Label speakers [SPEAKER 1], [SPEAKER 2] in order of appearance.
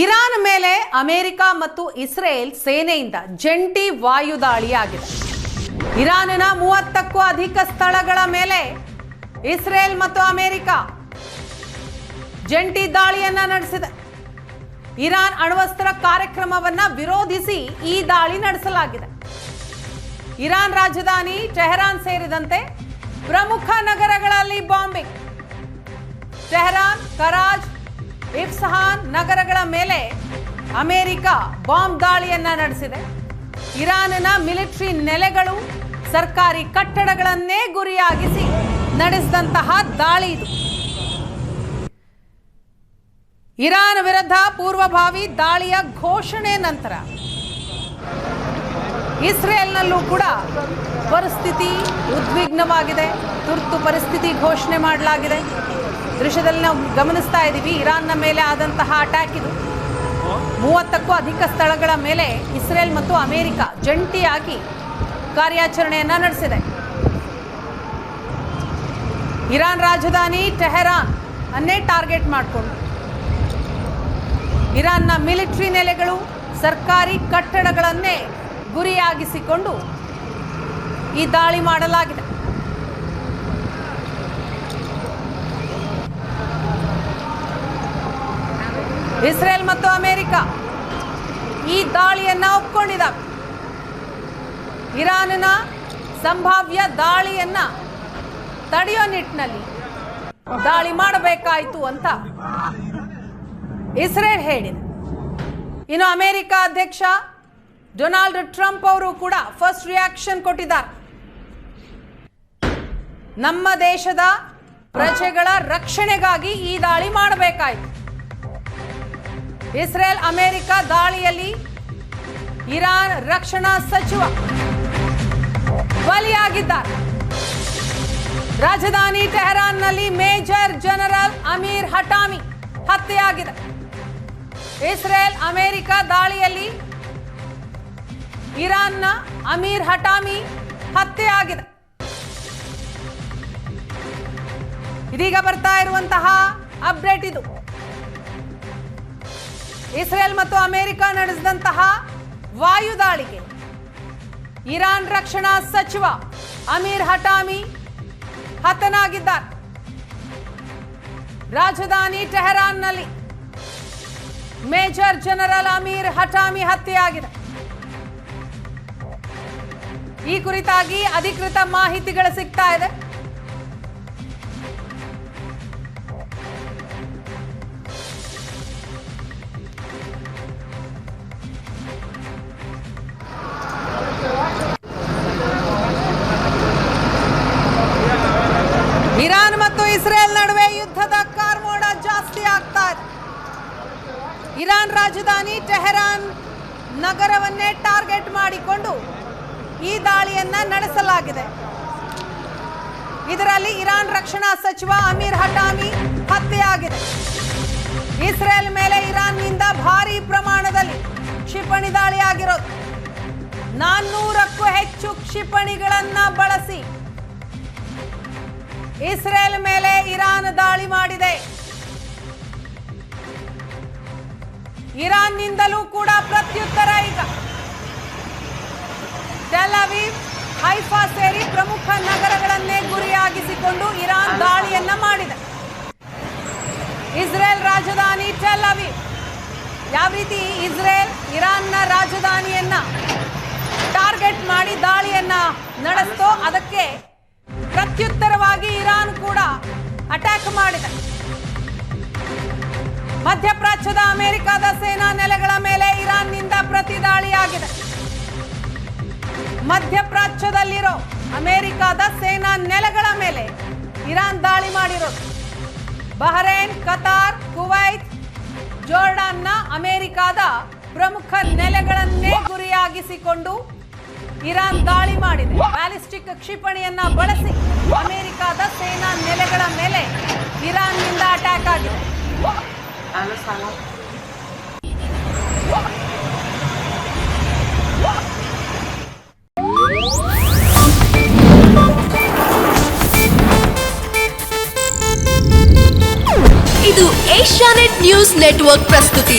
[SPEAKER 1] Iran ಮೇಲೆ America ಮತ್ತು Israel ಸೇನೆಯಿಂದ ಜಂಟಿ ವಾಯುದಾಳಿ ಆಗಿದೆ. ಇರಾನಿನ 30ಕ್ಕೂ ಅಧಿಕ ಸ್ಥಳಗಳ ಮೇಲೆ ಇಸ್ರೇಲ್ ಮತ್ತು ಅಮೆರಿಕ ಜಂಟಿ ದಾಳಿಯನ್ನ ನಡೆಸಿದೆ. ಇರಾನ್ ಅಣ್ವಸ್ತ್ರ ಕಾರ್ಯಕ್ರಮವನ್ನ ವಿರೋಧಿಸಿ ಈ ದಾಳಿ ನಡೆಸಲಾಗಿದೆ. ಇರಾನ್ ರಾಜಧಾನಿ ಟೆಹರಾನ್ ಸೇರಿದಂತೆ ಪ್ರಮುಖ ನಗರಗಳಲ್ಲಿ ಬಾಂಬಿಂಗ್. ಟೆಹರಾನ್, ಕರಾಚ್, ಇಫ್ಸಹಾನ್ ನಗರಗಳ ಮೇಲೆ ಅಮೆರಿಕ ಬಾಂಬ್ ದಾಳಿಯನ್ನ ನಡೆಸಿದೆ. ಇರಾನ್ನ ಮಿಲಿಟರಿ ನೆಲೆಗಳು, ಸರ್ಕಾರಿ ಕಟ್ಟಡಗಳನ್ನೇ ಗುರಿಯಾಗಿಸಿ ನಡೆಸಿದಂತಹ ದಾಳಿ ಇದು. ಇರಾನ್ ವಿರುದ್ಧ ಪೂರ್ವಭಾವಿ ದಾಳಿಯ ಘೋಷಣೆ ನಂತರ ಇಸ್ರೇಲ್ನಲ್ಲೂ ಕೂಡ ಪರಿಸ್ಥಿತಿ ಉದ್ವಿಗ್ನವಾಗಿದೆ. ತುರ್ತು ಪರಿಸ್ಥಿತಿ ಘೋಷಣೆ ಮಾಡಲಾಗಿದೆ. ದೃಶ್ಯದಲ್ಲಿ ನಾವು ಗಮನಿಸ್ತಾ ಇದ್ದೀವಿ, ಇರಾನ್ನ ಮೇಲೆ ಆದಂತಹ ಅಟ್ಯಾಕ್ ಇದು. 30ಕ್ಕೂ ಅಧಿಕ ಸ್ಥಳಗಳ ಮೇಲೆ ಇಸ್ರೇಲ್ ಮತ್ತು ಅಮೆರಿಕ ಜಂಟಿಯಾಗಿ ಕಾರ್ಯಾಚರಣೆಯನ್ನ ನಡೆಸಿದೆ. ಇರಾನ್ ರಾಜಧಾನಿ ಟೆಹರಾನ್ ಅನ್ನೇ ಟಾರ್ಗೆಟ್ ಮಾಡಿಕೊಂಡು ಇರಾನ್ನ ಮಿಲಿಟರಿ ನೆಲೆಗಳು, ಸರ್ಕಾರಿ ಕಟ್ಟಡಗಳನ್ನೇ ಗುರಿಯಾಗಿಸಿಕೊಂಡು ಈ ದಾಳಿ ಮಾಡಲಾಗಿದೆ. ಇಸ್ರೇಲ್ ಮತ್ತು ಅಮೆರಿಕ ಈ ದಾಳಿಯನ್ನ ಒಪ್ಕೊಂಡಿದ್ದಾವೆ. ಇರಾನ್ನ ಸಂಭಾವ್ಯ ದಾಳಿಯನ್ನ ತಡೆಯೋ ನಿಟ್ಟಿನಲ್ಲಿ ದಾಳಿ ಮಾಡಬೇಕಾಯಿತು ಅಂತ ಇಸ್ರೇಲ್ ಹೇಳಿದೆ. ಇನ್ನು ಅಮೆರಿಕ ಅಧ್ಯಕ್ಷ ಡೊನಾಲ್ಡ್ ಟ್ರಂಪ್ ಅವರು ಕೂಡ ಫಸ್ಟ್ ರಿಯಾಕ್ಷನ್ ಕೊಟ್ಟಿದ್ದಾರೆ. ನಮ್ಮ ದೇಶದ ಪ್ರಜೆಗಳ ರಕ್ಷಣೆಗಾಗಿ ಈ ದಾಳಿ ಮಾಡಬೇಕಾಯಿತು. ಇಸ್ರೇಲ್ ಅಮೆರಿಕ ದಾಳಿಯಲ್ಲಿ ಇರಾನ್ ರಕ್ಷಣಾ ಸಚಿವ ಬಲಿಯಾಗಿದ್ದಾರೆ. ರಾಜಧಾನಿ ಟೆಹರಾನ್ನಲ್ಲಿ ಮೇಜರ್ ಜನರಲ್ ಅಮೀರ್ ಹಟಾಮಿ ಹತ್ಯೆಯಾಗಿದೆ. ಇಸ್ರೇಲ್ ಅಮೆರಿಕ ದಾಳಿಯಲ್ಲಿ ಇರಾನ್ನ ಅಮೀರ್ ಹಟಾಮಿ ಹತ್ಯೆಯಾಗಿದೆ. ಇದೀಗ ಬರ್ತಾ ಇರುವಂತಹ ಅಪ್ಡೇಟ್ ಇದು. ಇಸ್ರೇಲ್ ಮತ್ತು ಅಮೆರಿಕ ನಡೆಸಿದಂತಹ ವಾಯುದಾಳಿಗೆ ಇರಾನ್ ರಕ್ಷಣಾ ಸಚಿವ ಅಮೀರ್ ಹಟಾಮಿ ಹತನಾಗಿದ್ದಾರೆ. ರಾಜಧಾನಿ ಟೆಹರಾನ್ನಲ್ಲಿ ಮೇಜರ್ ಜನರಲ್ ಅಮೀರ್ ಹಟಾಮಿ ಹತ್ಯೆಯಾಗಿದೆ. ಈ ಕುರಿತಾಗಿ ಅಧಿಕೃತ ಮಾಹಿತಿಗಳು ಸಿಗ್ತಾ ಇದೆ. ಇರಾನ್ ಮತ್ತು ಇಸ್ರೇಲ್ ನಡುವೆ ಯುದ್ಧದ ಕಾರ್ಮೋಡ ಜಾಸ್ತಿ ಆಗ್ತಾ ಇದೆ. ಇರಾನ್ ರಾಜಧಾನಿ ಟೆಹರಾನ್ ನಗರವನ್ನೇ ಟಾರ್ಗೆಟ್ ಮಾಡಿಕೊಂಡು ಈ ದಾಳಿಯನ್ನ ನಡೆಸಲಾಗಿದೆ. ಇದರಲ್ಲಿ ಇರಾನ್ ರಕ್ಷಣಾ ಸಚಿವ ಅಮೀರ್ ಹಟಾಮಿ ಹತ್ಯೆಯಾಗಿದೆ. ಇಸ್ರೇಲ್ ಮೇಲೆ ಇರಾನ್ನಿಂದ ಭಾರೀ ಪ್ರಮಾಣದಲ್ಲಿ ಕ್ಷಿಪಣಿ ದಾಳಿ ಆಗಿರೋದು. 400ಕ್ಕೂ ಹೆಚ್ಚು ಕ್ಷಿಪಣಿಗಳನ್ನ ಬಳಸಿ ಇಸ್ರೇಲ್ ಮೇಲೆ ಇರಾನ್ ದಾಳಿ ಮಾಡಿದೆ. ಇರಾನ್ನಿಂದಲೂ ಕೂಡ ಪ್ರತ್ಯುತ್ತರ ಈಗ. ಟೆಲ್ ಅವೀವ್, ಹೈಫಾ ಸೇರಿ ಪ್ರಮುಖ ನಗರಗಳನ್ನೇ ಗುರಿಯಾಗಿಸಿಕೊಂಡು ಇರಾನ್ ದಾಳಿಯನ್ನ ಮಾಡಿದೆ. ಇಸ್ರೇಲ್ ರಾಜಧಾನಿ ಟೆಲ್ ಅವೀವ್. ಯಾವ ರೀತಿ ಇಸ್ರೇಲ್ ಇರಾನ್ನ ರಾಜಧಾನಿಯನ್ನ ಟಾರ್ಗೆಟ್ ಮಾಡಿ ದಾಳಿಯನ್ನ ನಡೆಸ್ತೋ ಅದಕ್ಕೆ ಪ್ರತ್ಯುತ್ತರವಾಗಿ ಇರಾನ್ ಕೂಡ ಅಟ್ಯಾಕ್ ಮಾಡಿದೆ. ಮಧ್ಯಪ್ರಾಚ್ಯದ ಅಮೆರಿಕದ ಸೇನಾ ನೆಲೆಗಳ ಮೇಲೆ ಇರಾನ್ನಿಂದ ಪ್ರತಿ ದಾಳಿಯಾಗಿದೆ. ಮಧ್ಯಪ್ರಾಚ್ಯದಲ್ಲಿರೋ ಅಮೆರಿಕದ ಸೇನಾ ನೆಲೆಗಳ ಮೇಲೆ ಇರಾನ್ ದಾಳಿ ಮಾಡಿರೋದು. ಬಹರೇನ್, ಕತಾರ್, ಕುವೈತ್, ಜೋರ್ಡಾನ್ನ ಅಮೆರಿಕದ ಪ್ರಮುಖ ನೆಲೆಗಳನ್ನೇ ಗುರಿಯಾಗಿಸಿಕೊಂಡು ಇರಾನ್ ದಾಳಿ ಮಾಡಿದೆ. ಬ್ಯಾಲಿಸ್ಟಿಕ್ ಕ್ಷಿಪಣಿಯನ್ನ ಬಳಸಿ ಅಮೆರಿಕದ ಸೇನಾ ನೆಲೆಗಳ ಮೇಲೆ ಇರಾನ್ನಿಂದ ಅಟ್ಯಾಕ್ ಆಗಿದೆ.
[SPEAKER 2] ಇದು ಏಷ್ಯಾನೆಟ್ ನ್ಯೂಸ್ ನೆಟ್ವರ್ಕ್ ಪ್ರಸ್ತುತಿ.